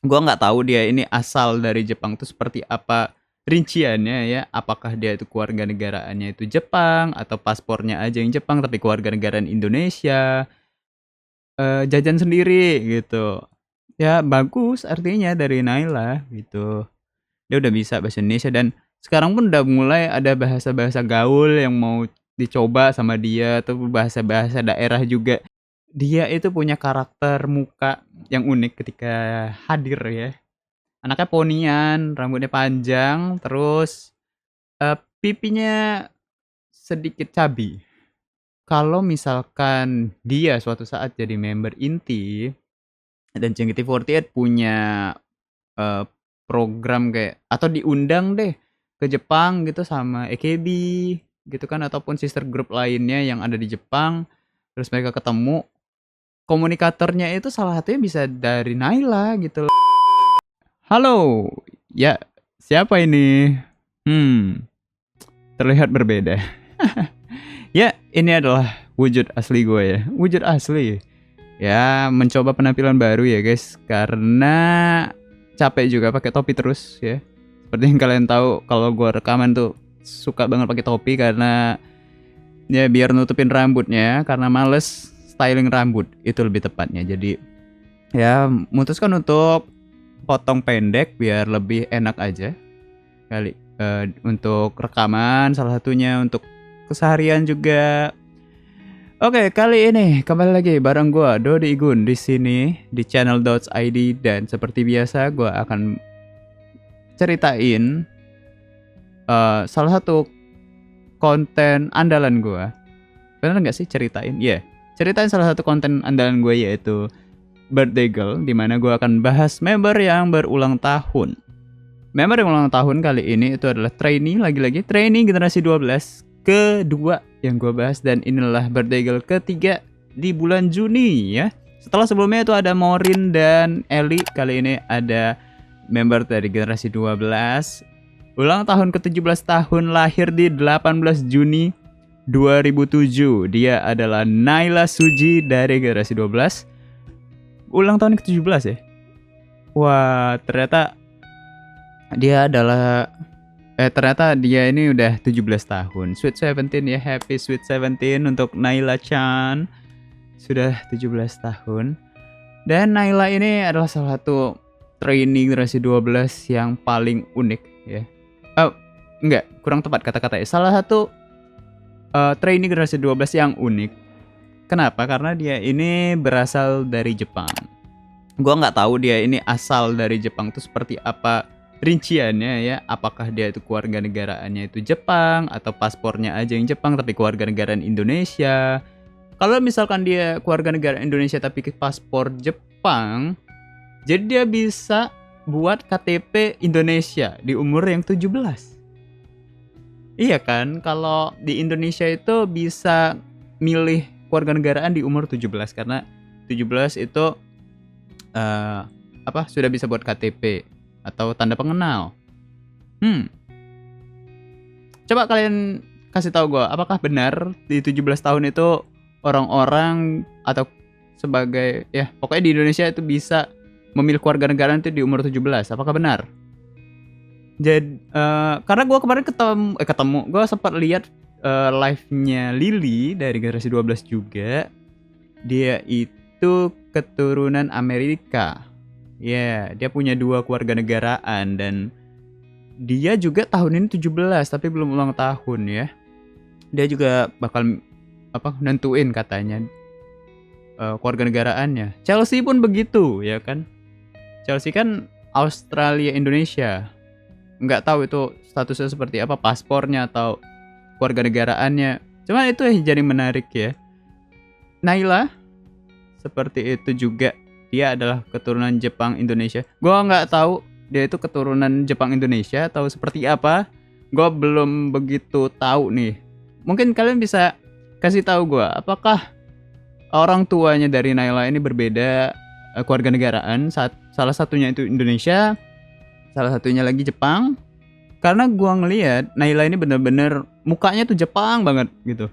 Gua nggak tahu dia ini asal dari Jepang tuh seperti apa rinciannya ya, apakah dia itu kewarganegaraannya itu Jepang, atau paspornya aja yang Jepang tapi kewarganegaraan Indonesia, jajan sendiri gitu. Ya bagus artinya dari Naila gitu. Dia udah bisa bahasa Indonesia dan sekarang pun udah mulai ada bahasa-bahasa gaul yang mau dicoba sama dia, atau bahasa-bahasa daerah juga. Dia itu punya karakter muka yang unik ketika hadir ya. Anaknya ponian, rambutnya panjang, terus, pipinya sedikit chubby. Kalau misalkan dia suatu saat jadi member inti dan JKT48 punya, eee, program kayak atau diundang deh ke Jepang gitu sama AKB gitu kan, ataupun sister group lainnya yang ada di Jepang, terus mereka ketemu, komunikatornya itu salah satunya bisa dari Naila gitu loh. Halo, ya siapa ini? Hmm, terlihat berbeda. Ya, ini adalah wujud asli gue ya, wujud asli. Ya, mencoba penampilan baru ya guys, karena capek juga pakai topi terus ya. Seperti yang kalian tahu kalau gue rekaman tuh suka banget pakai topi karena ya biar nutupin rambutnya, karena males styling rambut itu lebih tepatnya. Jadi ya memutuskan untuk potong pendek biar lebih enak aja kali, untuk rekaman salah satunya, untuk keseharian juga. Oke, kali ini kembali lagi bareng gua Dodi Igun di sini di channel Dots ID, dan seperti biasa gua akan ceritain salah satu konten andalan gua. Bener nggak sih ceritain? Iya, ceritain salah satu konten andalan gue yaitu Birthday Girl, di mana gua akan bahas member yang berulang tahun. Member yang ulang tahun kali ini itu adalah trainee, lagi-lagi trainee generasi 12 kedua yang gue bahas, dan inilah birthday girl ketiga di bulan Juni ya. Setelah sebelumnya itu ada Morin dan Ellie, kali ini ada member dari generasi 12 ulang tahun ke-17 tahun, lahir di 18 Juni 2007. Dia adalah Naila Suji dari generasi 12. Ulang tahun ke-17 ya. Wah, ternyata dia ini udah 17 tahun. Sweet 17 ya, happy Sweet 17 untuk Naila Chan. Sudah 17 tahun. Dan Naila ini adalah salah satu trainee generasi 12 yang paling unik ya. Oh, enggak, kurang tepat kata-katanya. Salah satu trainee generasi 12 yang unik. Kenapa? Karena dia ini berasal dari Jepang. Gua nggak tahu dia ini asal dari Jepang tuh seperti apa rinciannya ya, apakah dia itu kewarganegaraannya itu Jepang, atau paspornya aja yang Jepang tapi kewarganegaraan Indonesia. Kalau misalkan dia kewarganegaraan Indonesia tapi paspor Jepang, jadi dia bisa buat KTP Indonesia di umur yang 17. Iya kan? Kalau di Indonesia itu bisa milih kewarganegaraan di umur 17, karena 17 itu sudah bisa buat KTP atau tanda pengenal. Coba kalian kasih tahu gue, apakah benar di 17 tahun itu orang-orang atau sebagai ya pokoknya di Indonesia itu bisa memilih kewarganegaraan itu di umur 17? Apakah benar? Jadi karena gue kemarin ketemu gue sempat lihat live-nya Lily dari generasi 12 juga. Dia itu keturunan Amerika. Ya, dia punya 2 kewarganegaraan, dan dia juga tahun ini 17 tapi belum ulang tahun ya. Dia juga bakal nentuin katanya kewarganegaraannya. Chelsea pun begitu ya kan. Chelsea kan Australia Indonesia. Nggak tahu itu statusnya seperti apa, paspornya atau kewarganegaraannya. Cuma itu yang jadi menarik ya. Naila seperti itu juga, dia adalah keturunan Jepang Indonesia. Gua nggak tahu dia itu keturunan Jepang Indonesia atau seperti apa. Gua belum begitu tahu nih. Mungkin kalian bisa kasih tahu gua, apakah orang tuanya dari Naila ini berbeda kewarganegaraan, salah satunya itu Indonesia, salah satunya lagi Jepang. Karena gua ngelihat Naila ini bener-bener mukanya tuh Jepang banget gitu.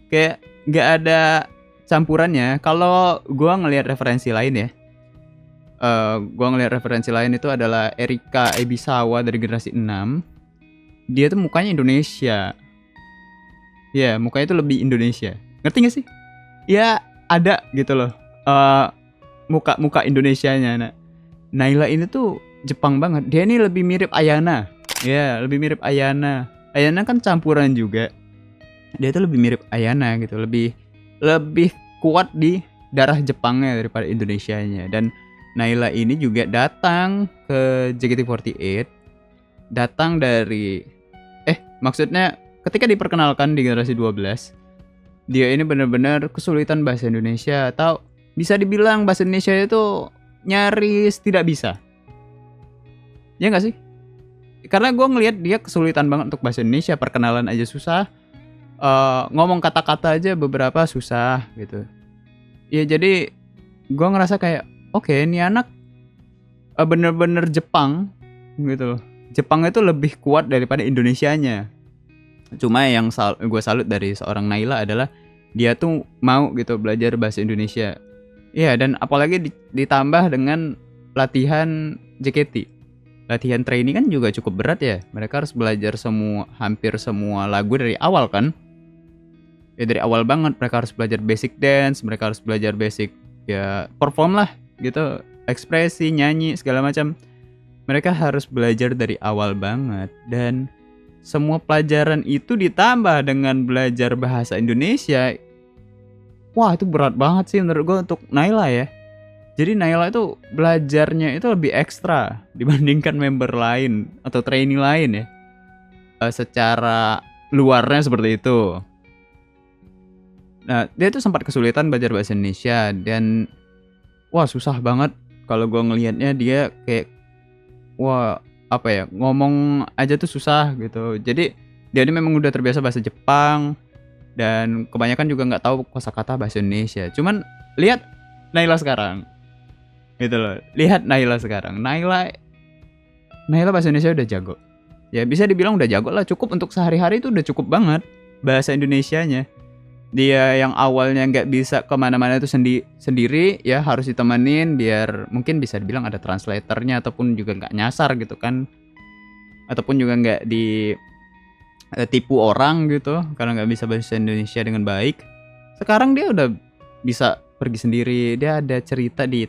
Kayak nggak ada campurannya. Kalau gua ngelihat referensi lain ya, Gua ngelihat referensi lain itu adalah Erika Ebisawa dari generasi 6. Dia tuh mukanya Indonesia. Iya, mukanya tuh lebih Indonesia. Ngerti gak sih? Ya, ada gitu loh. Muka Indonesianya. Nah, Naila ini tuh Jepang banget. Dia ini lebih mirip Ayana. Ya, lebih mirip Ayana. Ayana kan campuran juga. Dia tuh lebih mirip Ayana gitu. Lebih kuat di darah Jepangnya daripada Indonesianya. Dan Naila ini juga datang ke JKT48. Datang dari maksudnya ketika diperkenalkan di generasi 12, dia ini benar-benar kesulitan bahasa Indonesia, atau bisa dibilang bahasa Indonesia itu nyaris tidak bisa. Ya nggak sih? Karena gue ngelihat dia kesulitan banget untuk bahasa Indonesia. Perkenalan aja susah, ngomong kata-kata aja beberapa susah gitu. Ya jadi gue ngerasa kayak oke, ini anak bener-bener Jepang gitu loh. Jepang itu lebih kuat daripada Indonesianya. Cuma yang gue salut dari seorang Naila adalah dia tuh mau gitu belajar bahasa Indonesia. Iya, dan apalagi ditambah dengan latihan JKT. Latihan training kan juga cukup berat ya. Mereka harus belajar hampir semua lagu dari awal kan. Ya dari awal banget mereka harus belajar basic dance, mereka harus belajar basic ya perform lah gitu, ekspresi, nyanyi, segala macam. Mereka harus belajar dari awal banget, dan semua pelajaran itu ditambah dengan belajar bahasa Indonesia. Wah, itu berat banget sih menurut gue untuk Naila ya. Jadi Naila itu belajarnya itu lebih ekstra dibandingkan member lain atau trainee lain ya. Secara luarnya seperti itu. Nah, dia tuh sempat kesulitan belajar bahasa Indonesia, dan wah susah banget kalau gue ngelihatnya. Dia kayak apa ya, ngomong aja tuh susah gitu. Jadi dia ini memang udah terbiasa bahasa Jepang, dan kebanyakan juga nggak tahu kosakata bahasa Indonesia. Cuman lihat Naila sekarang gitu loh. Lihat Naila sekarang. Naila bahasa Indonesia udah jago. Ya bisa dibilang udah jago lah. Cukup untuk sehari-hari itu udah cukup banget bahasa Indonesianya. Dia yang awalnya nggak bisa kemana-mana itu sendiri ya, harus ditemenin biar mungkin bisa dibilang ada translatornya, ataupun juga nggak nyasar gitu kan, ataupun juga nggak tipu orang gitu karena nggak bisa bahasa Indonesia dengan baik. Sekarang dia udah bisa pergi sendiri. Dia ada cerita di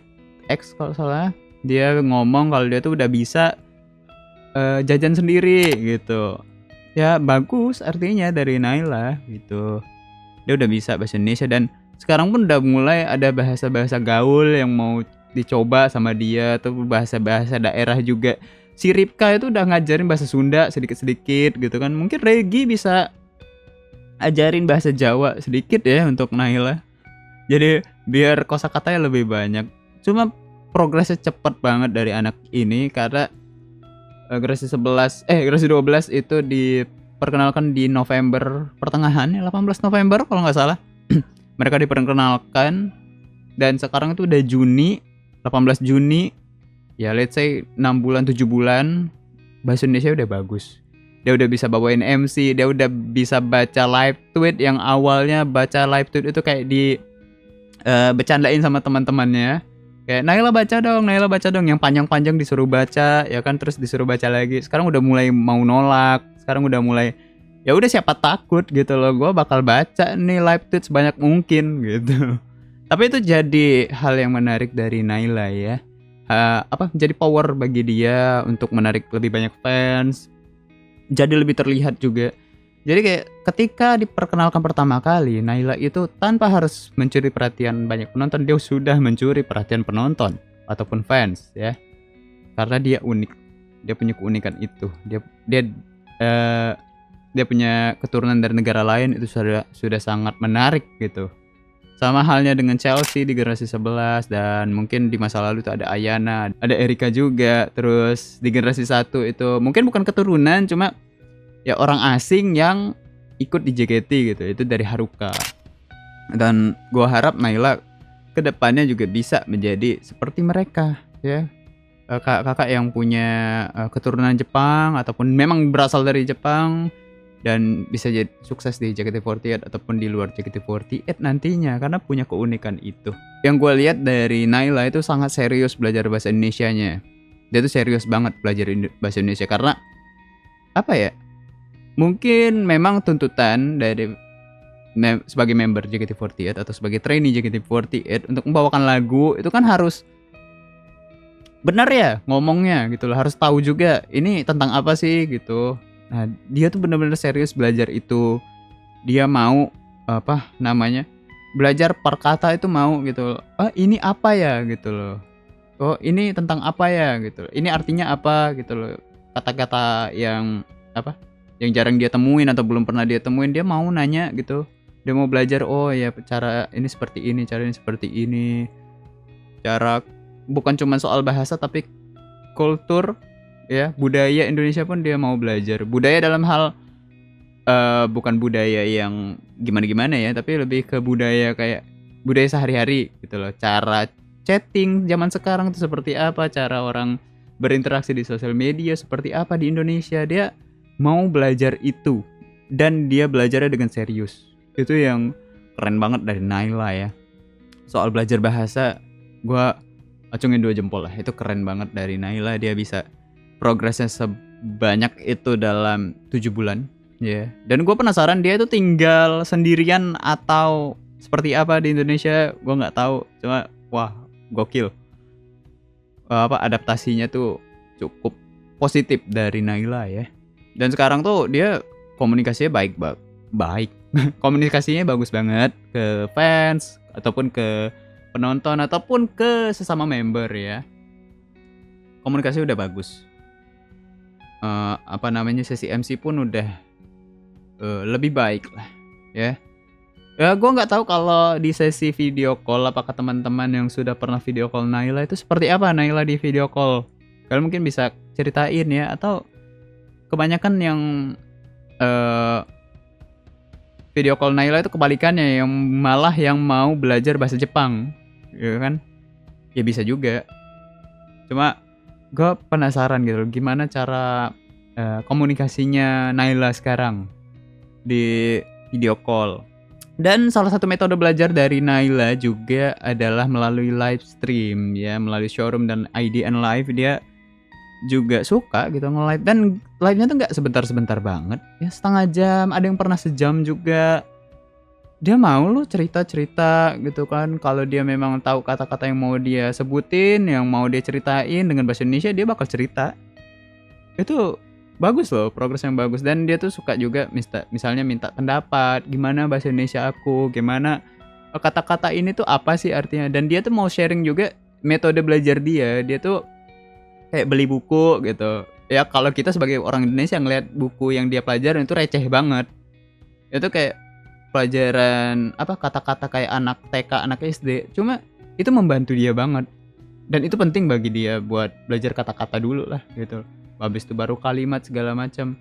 X kalau salah, dia ngomong kalau dia tuh udah bisa jajan sendiri gitu. Ya bagus artinya dari Naila gitu. Dia udah bisa bahasa Indonesia, dan sekarang pun udah mulai ada bahasa-bahasa gaul yang mau dicoba sama dia, atau bahasa-bahasa daerah juga. Si Ripka itu udah ngajarin bahasa Sunda sedikit-sedikit gitu kan. Mungkin Regi bisa ajarin bahasa Jawa sedikit ya untuk Naila. Jadi biar kosakatanya lebih banyak. Cuma progresnya cepet banget dari anak ini, karena generasi 12 itu diperkenalkan di November pertengahan ya, 18 November kalau nggak salah. Mereka diperkenalkan, dan sekarang itu udah Juni, 18 Juni. Ya let's say 6 bulan 7 bulan bahasa Indonesia udah bagus. Dia udah bisa bawain MC, dia udah bisa baca live tweet. Yang awalnya baca live tweet itu kayak bercandain sama teman-temannya. Kayak Naila baca dong, yang panjang-panjang disuruh baca ya kan, terus disuruh baca lagi. Sekarang udah mulai mau nolak. Sekarang udah mulai ya udah, siapa takut gitu loh, gue bakal baca nih live tweet sebanyak mungkin gitu. Tapi itu jadi hal yang menarik dari Naila ya. Jadi power bagi dia untuk menarik lebih banyak fans, jadi lebih terlihat juga. Jadi kayak ketika diperkenalkan pertama kali, Naila itu tanpa harus mencuri perhatian banyak penonton, dia sudah mencuri perhatian penonton ataupun fans ya, karena dia unik. Dia punya keunikan itu. Dia punya keturunan dari negara lain, itu sudah sangat menarik gitu. Sama halnya dengan Chelsea di generasi 11, dan mungkin di masa lalu itu ada Ayana, ada Erika juga. Terus di generasi 1 itu mungkin bukan keturunan, cuma ya orang asing yang ikut di JKT gitu. Itu dari Haruka. Dan gua harap Naila kedepannya juga bisa menjadi seperti mereka ya. Kakak-kakak yang punya keturunan Jepang ataupun memang berasal dari Jepang, dan bisa jadi sukses di JKT48 ataupun di luar JKT48 nantinya karena punya keunikan itu. Yang gue lihat dari Naila itu sangat serius belajar bahasa Indonesianya. Dia tuh serius banget belajar bahasa Indonesia karena apa ya? Mungkin memang tuntutan dari sebagai member JKT48 atau sebagai trainee JKT48 untuk membawakan lagu itu kan harus benar ya ngomongnya gitu loh, harus tahu juga ini tentang apa sih gitu. Nah, dia tuh benar-benar serius belajar itu. Dia mau apa namanya? Belajar per kata itu mau gitu loh. Oh, ini apa ya gitu loh. Oh, ini tentang apa ya gitu loh. Ini artinya apa gitu loh. Kata-kata yang apa? Yang jarang dia temuin atau belum pernah dia temuin, dia mau nanya gitu. Dia mau belajar, oh ya cara ini seperti ini, cara ini seperti ini. Cara bukan cuma soal bahasa tapi kultur ya, budaya Indonesia pun dia mau belajar. Budaya dalam hal bukan budaya yang gimana-gimana ya, tapi lebih ke budaya kayak budaya sehari-hari gitu loh. Cara chatting zaman sekarang itu seperti apa, cara orang berinteraksi di sosial media seperti apa di Indonesia. Dia mau belajar itu dan dia belajarnya dengan serius. Itu yang keren banget dari Naila ya. Soal belajar bahasa, gue acungin 2 jempol lah. Itu keren banget dari Naila, dia bisa progresnya sebanyak itu dalam 7 bulan ya. Dan gue penasaran dia itu tinggal sendirian atau seperti apa di Indonesia, gue nggak tahu. Cuma wah gokil, apa adaptasinya tuh cukup positif dari Naila ya. Dan sekarang tuh dia komunikasinya baik komunikasinya bagus banget ke fans ataupun ke penonton ataupun ke sesama member ya. Komunikasi udah bagus. Apa namanya, sesi MC pun udah lebih baik lah ya. Ya gue nggak tahu kalau di sesi video call apakah teman-teman yang sudah pernah video call Naila itu seperti apa Naila di video call. Kalian mungkin bisa ceritain ya, atau kebanyakan yang video call Naila itu kebalikannya, yang malah yang mau belajar bahasa Jepang ya kan. Ya bisa juga. Cuma gue penasaran gitu gimana cara komunikasinya Naila sekarang di video call. Dan salah satu metode belajar dari Naila juga adalah melalui live stream ya, melalui showroom dan IDN Live. Dia juga suka gitu nge-live, dan live-nya tuh nggak sebentar-sebentar banget ya, setengah jam, ada yang pernah sejam juga. Dia mau lu cerita-cerita gitu kan. Kalau dia memang tahu kata-kata yang mau dia sebutin, yang mau dia ceritain dengan bahasa Indonesia, dia bakal cerita. Itu bagus loh, progres yang bagus. Dan dia tuh suka juga misalnya minta pendapat, gimana bahasa Indonesia aku, gimana kata-kata ini tuh apa sih artinya. Dan dia tuh mau sharing juga metode belajar dia. Dia tuh kayak beli buku gitu ya. Kalau kita sebagai orang Indonesia ngelihat buku yang dia pelajarin itu receh banget. Itu kayak pelajaran apa, kata-kata kayak anak TK, anak SD. Cuma itu membantu dia banget, dan itu penting bagi dia buat belajar kata-kata dulu lah gitu. Habis itu baru kalimat segala macam.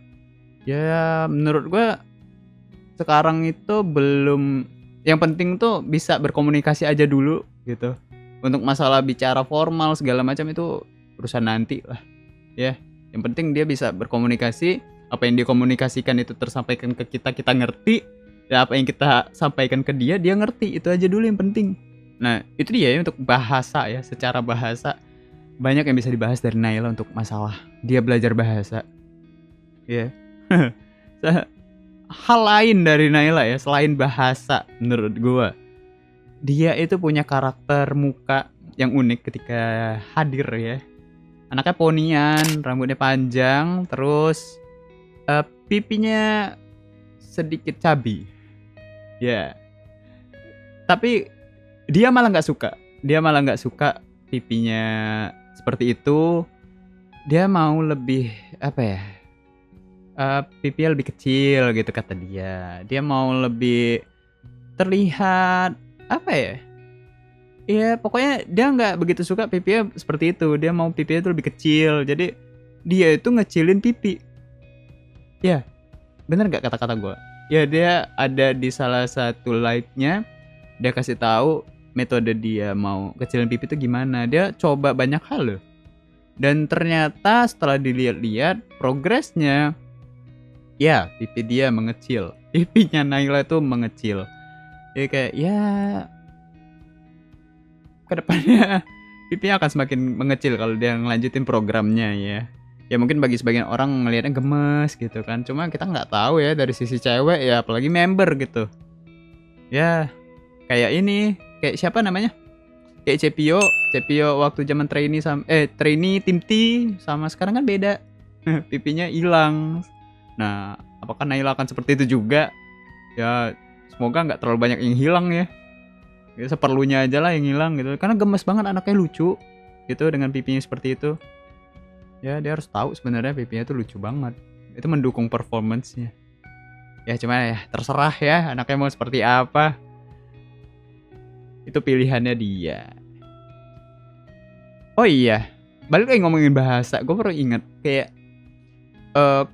Ya menurut gue sekarang itu belum, yang penting tuh bisa berkomunikasi aja dulu gitu. Untuk masalah bicara formal segala macam itu urusan nanti lah ya. Yang penting dia bisa berkomunikasi, apa yang dia komunikasikan itu tersampaikan ke kita, kita ngerti. Dan apa yang kita sampaikan ke dia, dia ngerti. Itu aja dulu yang penting. Nah itu dia ya untuk bahasa ya. Secara bahasa banyak yang bisa dibahas dari Naila untuk masalah dia belajar bahasa ya. Hal lain dari Naila ya selain bahasa, menurut gue dia itu punya karakter muka yang unik ketika hadir ya. Anaknya ponian, rambutnya panjang, terus pipinya sedikit cabi ya. Tapi dia malah nggak suka pipinya seperti itu. Dia mau lebih apa ya, pipinya lebih kecil gitu kata dia. Dia mau lebih terlihat apa ya, ya pokoknya dia nggak begitu suka pipinya seperti itu. Dia mau pipinya itu lebih kecil. Jadi dia itu ngecilin pipi ya. Bener nggak kata-kata gue ya? Dia ada di salah satu live-nya, dia kasih tahu metode dia mau kecilin pipi itu gimana. Dia coba banyak hal loh, dan ternyata setelah dilihat-lihat progresnya Ya, pipi dia mengecil. Pipinya Naila itu mengecil. Jadi kayak ya kedepannya pipinya akan semakin mengecil kalau dia ngelanjutin programnya ya. Ya mungkin bagi sebagian orang ngelihatnya gemes gitu kan. Cuma kita nggak tahu ya dari sisi cewek ya, apalagi member gitu. Ya kayak ini, kayak siapa namanya? Kayak Cepio waktu zaman trainee tim T sama sekarang kan beda. Pipinya hilang. Nah, apakah Naila akan seperti itu juga? Ya, semoga nggak terlalu banyak yang hilang ya. Ya seperlunya aja lah yang hilang gitu. Karena gemes banget, anaknya lucu gitu dengan pipinya seperti itu. Ya, dia harus tahu sebenarnya pipinya itu lucu banget. Itu mendukung performance-nya. Ya cuma ya terserah ya anaknya mau seperti apa. Itu pilihannya dia. Oh iya, balik lagi ngomongin bahasa, gue baru inget kayak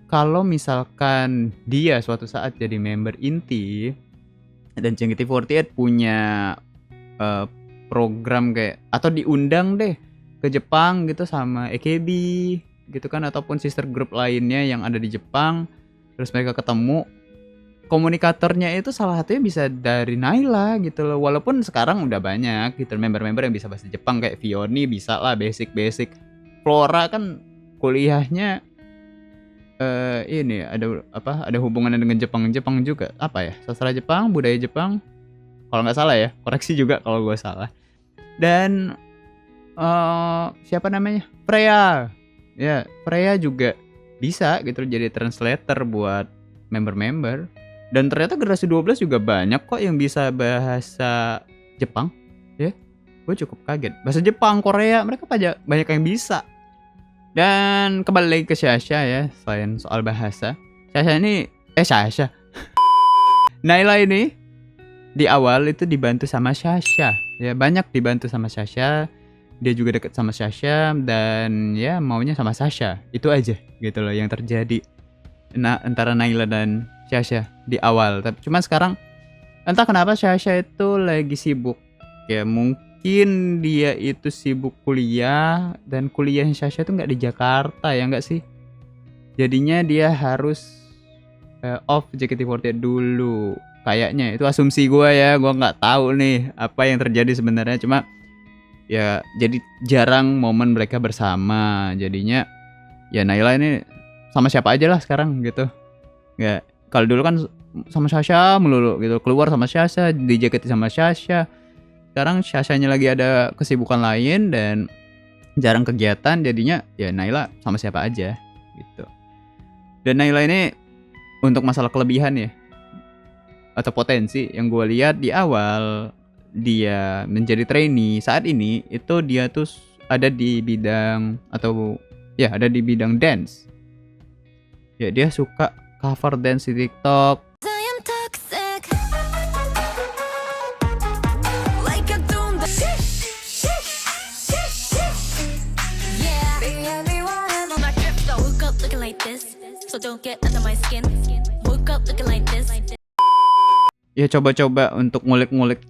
kalau misalkan dia suatu saat jadi member inti dan JKT48 punya program kayak atau diundang deh ke Jepang gitu sama AKB gitu kan, ataupun sister group lainnya yang ada di Jepang, terus mereka ketemu, komunikatornya itu salah satunya bisa dari Naila gitu loh. Walaupun sekarang udah banyak gitu member-member yang bisa bahasa Jepang kayak Vioni bisa lah basic. Flora kan kuliahnya ini ada hubungannya dengan Jepang juga, apa ya, sastra Jepang, budaya Jepang kalau nggak salah ya, koreksi juga kalau gue salah. Dan siapa namanya, Freya ya, Freya juga bisa gitu jadi translator buat member-member. Dan ternyata generasi 12 juga banyak kok yang bisa bahasa Jepang ya, gue cukup kaget. Bahasa Jepang, Korea, mereka banyak yang bisa. Dan kembali lagi ke Sasha ya, selain soal bahasa, Sasha Naila ini di awal itu dibantu sama Sasha ya, banyak dibantu sama Sasha. Dia juga deket sama Sasha dan ya maunya sama Sasha, itu aja gitu loh yang terjadi antara Naila dan Sasha di awal. Tapi cuma sekarang entah kenapa Sasha itu lagi sibuk ya, mungkin dia itu sibuk kuliah, dan kuliahnya Sasha tuh nggak di Jakarta ya, nggak sih, jadinya dia harus off JKT48 dulu kayaknya. Itu asumsi gue ya, gue nggak tahu nih apa yang terjadi sebenarnya. Cuma ya jadi jarang momen mereka bersama, jadinya ya Naila ini sama siapa aja lah sekarang gitu. Ya kalau dulu kan sama Sasha melulu gitu, keluar sama Sasha, di JKT sama Sasha. Sekarang Sashanya lagi ada kesibukan lain dan jarang kegiatan, jadinya ya Naila sama siapa aja gitu. Dan Naila ini untuk masalah kelebihan ya atau potensi yang gue lihat di awal dia menjadi trainee saat ini, itu dia tuh ada di bidang dance. Ya dia suka cover dance di TikTok. Ya coba-coba untuk ngulik-ngulik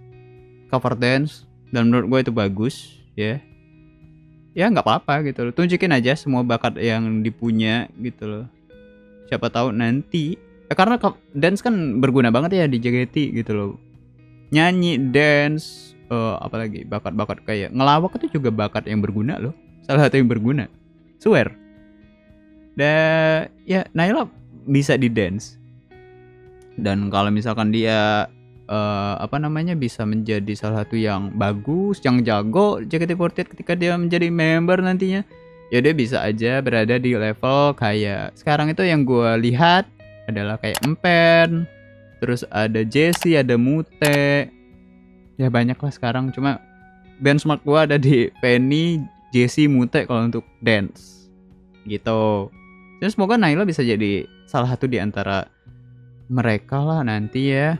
cover dance, dan menurut gue itu bagus ya. Ya nggak apa-apa gitu loh, tunjukin aja semua bakat yang dipunya gitu loh. Siapa tahu nanti karena dance kan berguna banget ya di JKT gitu loh. Nyanyi, dance, apalagi bakat-bakat kayak ngelawak itu juga bakat yang berguna loh. Salah satu yang berguna, swear. Dan ya Naila bisa di dance. Dan kalau misalkan dia bisa menjadi salah satu yang bagus, yang jago JKT48 ketika dia menjadi member nantinya, ya dia bisa aja berada di level kayak sekarang itu. Yang gue lihat adalah kayak Empen, terus ada Jessie, ada Mute, ya banyak lah sekarang. Cuma benchmark gue ada di Penny, Jessie, Mute kalau untuk dance gitu. Jadi semoga Naila bisa jadi salah satu di antara mereka lah nanti ya.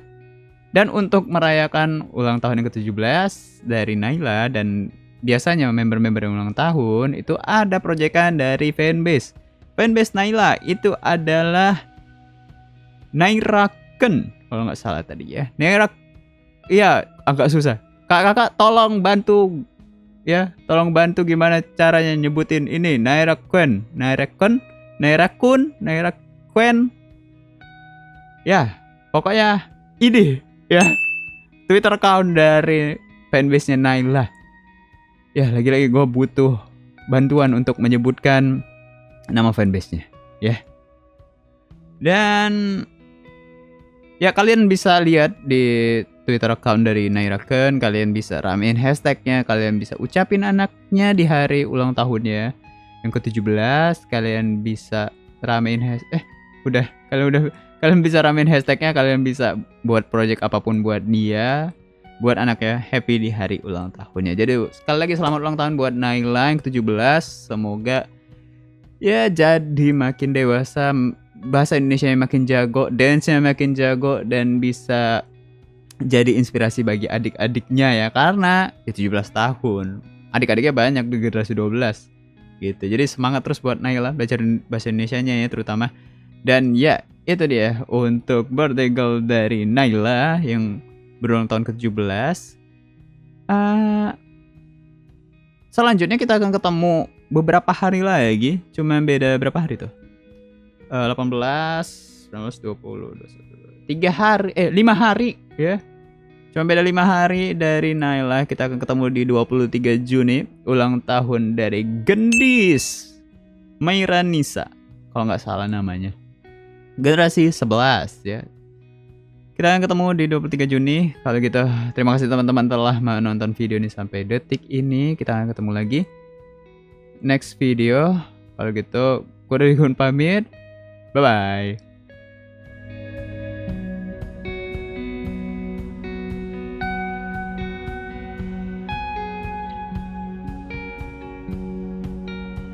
Dan untuk merayakan ulang tahun yang ke-17 dari Naila, dan biasanya member-member yang ulang tahun itu ada proyekan dari fanbase Naila, itu adalah Nairaken kalau nggak salah tadi ya. Iya agak susah. Kakak tolong bantu ya, tolong bantu gimana caranya nyebutin ini. Nairakun. Ya, pokoknya ini ya Twitter account dari fanbase-nya Naila. Ya, lagi-lagi gue butuh bantuan untuk menyebutkan nama fanbase-nya, ya. Dan ya kalian bisa lihat di Twitter account dari Nairaken, kalian bisa ramein hashtagnya, kalian bisa ucapin anaknya di hari ulang tahunnya yang ke-17, kalian bisa ramein kalian bisa ramein hashtagnya, kalian bisa buat project apapun buat dia, buat anaknya happy di hari ulang tahunnya. Jadi sekali lagi selamat ulang tahun buat Naila yang ke-17. Semoga ya jadi makin dewasa, bahasa Indonesia yang makin jago, dance-nya makin jago, dan bisa jadi inspirasi bagi adik-adiknya ya, karena ya 17 tahun. Adik-adiknya banyak di generasi 12 gitu. Jadi semangat terus buat Naila belajar bahasa Indonesianya ya terutama. Dan ya itu dia untuk birthday girl dari Naila yang berulang tahun ke-17. Selanjutnya kita akan ketemu beberapa hari lagi. Cuma beda berapa hari tuh? 18, 19, 20, 21, 3 hari, 5 hari ya. Cuma beda 5 hari dari Naila. Kita akan ketemu di 23 Juni, ulang tahun dari Gendis Mairanisa, kalau nggak salah namanya. Generasi 11 ya. Kita akan ketemu di 23 Juni. Kalau gitu, terima kasih teman-teman telah menonton video ini sampai detik ini. Kita akan ketemu lagi next video. Kalau gitu, gue dari Gun pamit. Bye-bye.